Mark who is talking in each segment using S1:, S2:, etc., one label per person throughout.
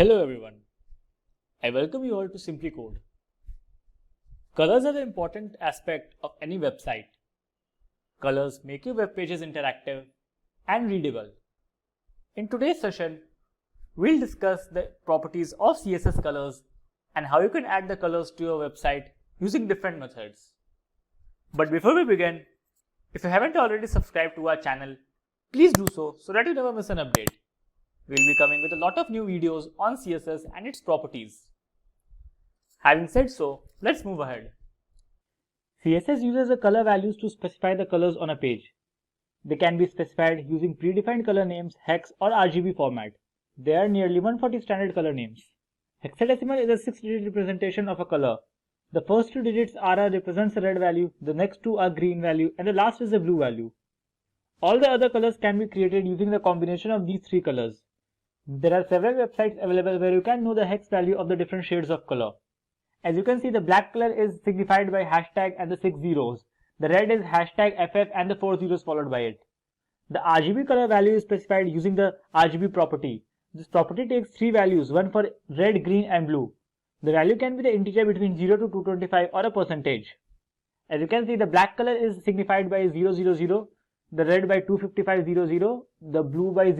S1: Hello everyone, I welcome you all to Simplicode. Colors are the important aspect of any website. Colors make your web pages interactive and readable. In today's session, we'll discuss the properties of CSS colors and how you can add the colors to your website using different methods. But before we begin, if you haven't already subscribed to our channel, please do so that you never miss an update. We'll be coming with a lot of new videos on CSS and its properties. Having said so, let's move ahead. CSS uses the color values to specify the colors on a page. They can be specified using predefined color names, hex or RGB format. There are nearly 140 standard color names. Hexadecimal is a 6-digit representation of a color. The first 2 digits RR represents the red value, the next 2 are green value, and the last is the blue value. All the other colors can be created using the combination of these 3 colors. There are several websites available where you can know the hex value of the different shades of color. As you can see, the black color is signified by hashtag and the 6 zeros. The red is hashtag FF and the 4 zeros followed by it. The RGB color value is specified using the RGB property. This property takes 3 values, one for red, green and blue. The value can be the integer between 0 to 225 or a percentage. As you can see, the black color is signified by 000, the red by 25500, the blue by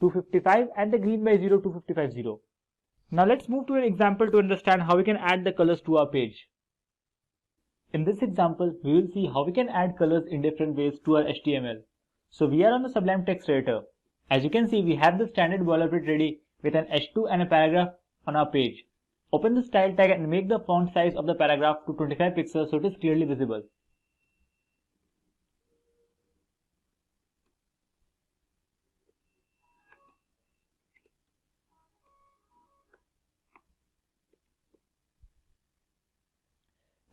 S1: 255 and the green by 250. Now let's move to an example to understand how we can add the colors to our page. In this example, we will see how we can add colors in different ways to our HTML. So we are on the Sublime Text Editor. As you can see, we have the standard boilerplate ready with an H2 and a paragraph on our page. Open the style tag and make the font size of the paragraph to 25 pixels so it is clearly visible.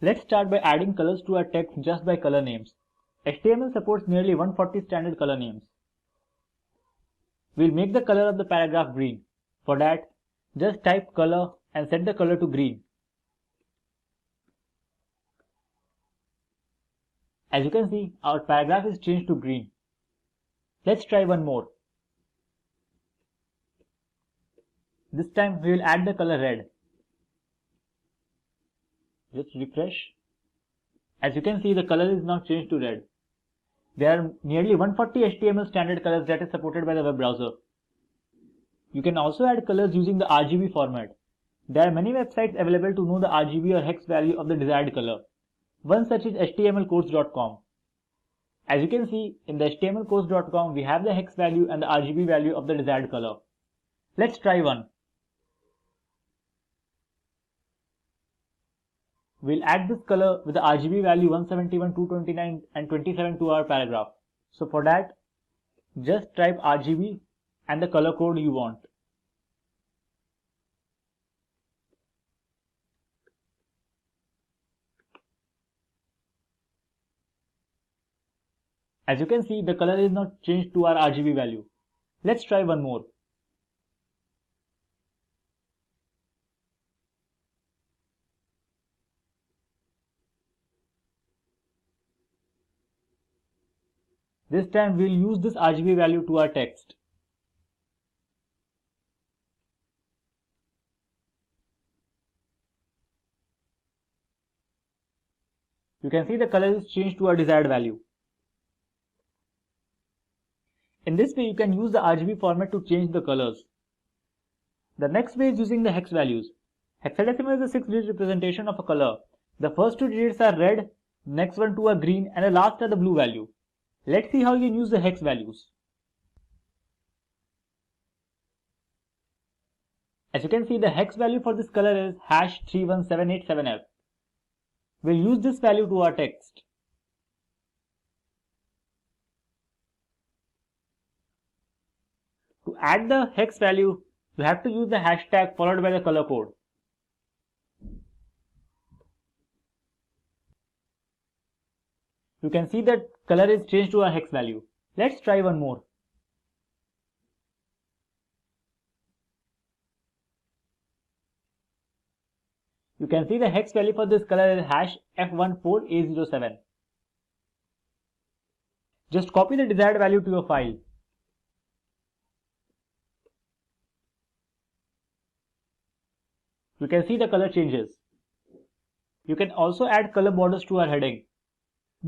S1: Let's start by adding colors to our text just by color names. HTML supports nearly 140 standard color names. We'll make the color of the paragraph green. For that, just type color and set the color to green. As you can see, our paragraph is changed to green. Let's try one more. This time we will add the color red. Let's refresh. As you can see, the color is now changed to red. There are nearly 140 HTML standard colors that is supported by the web browser. You can also add colors using the RGB format. There are many websites available to know the RGB or hex value of the desired color. One such is htmlcodes.com. As you can see, in the htmlcodes.com we have the hex value and the RGB value of the desired color. Let's try one. We'll add this color with the RGB value 171, 229 and 27 to our paragraph. So for that, just type RGB and the color code you want. As you can see, the color is not changed to our RGB value. Let's try one more. This time we'll use this RGB value to our text. You can see the color is changed to our desired value. In this way, you can use the RGB format to change the colors. The next way is using the hex values. Hexadecimal is a 6-digit representation of a color. The first 2 digits are red, next 2 are green and the last are the blue value. Let's see how you can use the hex values. As you can see, the hex value for this color is #31787F. We'll use this value to our text. To add the hex value, you have to use the hashtag followed by the color code. You can see that color is changed to our hex value. Let's try one more. You can see the hex value for this color is #F14A07. Just copy the desired value to your file. you can see the color changes. You can also add color borders to our heading.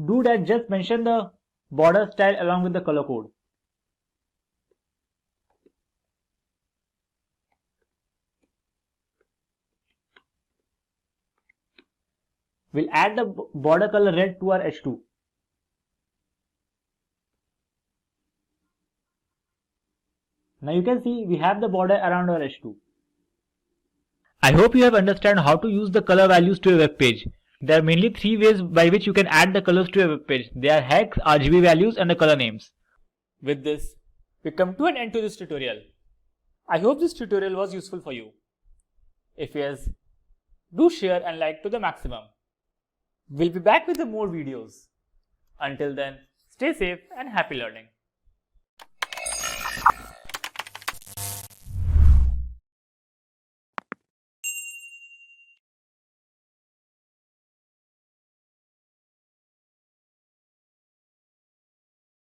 S1: Do that, just mention the border style along with the color code. We'll add the border color red to our H2. Now you can see we have the border around our H2. I hope you have understood how to use the color values to a web page. There are mainly 3 ways by which you can add the colors to a web page. They are hex, RGB values and the color names. With this, we come to an end to this tutorial. I hope this tutorial was useful for you. If yes, do share and like to the maximum. We'll be back with more videos. Until then, stay safe and happy learning.